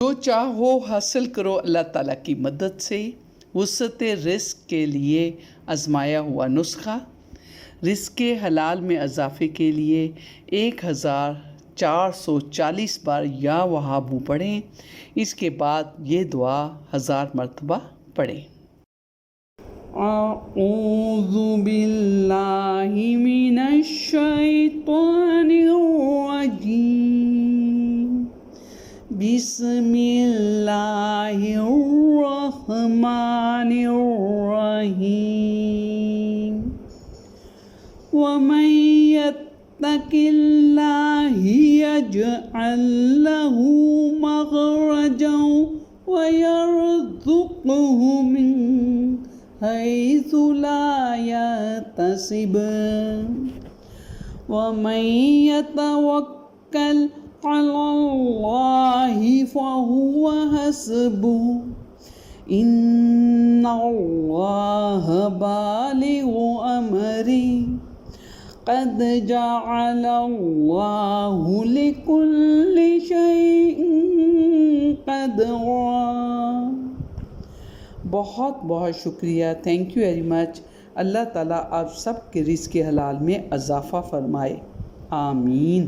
जो चाहो हासिल करो अल्लाह ताला की मदद से। वुसअत रिस्क के लिए आजमाया हुआ नुस्खा। रिस्क हलाल में इजाफे के लिए 1440 बार या वहाबू पढ़ें। इसके बाद ये दुआ 1000 मरतबा पढ़ें। अऊज़ु बिल्लाहि मिनश शैतानिर रजीम। बिस्मिल्लाहिर्रहमानिर्रहीम। वमन यत्तकिल्लाह यजअल लहू मखरजन वयर्ज़ुक़हु मिन हैसु ला यहतसिब। वमन यतवक्कल अलल्लाहि फहुव हस्बुहु। इन्नल्लाह बालिगु अमरी क़द जअलल्लाहु लिकुल्लि शैइन क़दरा। बहुत बहुत शुक्रिया। Thank you very much. Allah ताला आप सब के रिज़्क़ हलाल में इजाफ़ा फ़रमाए। आमीन।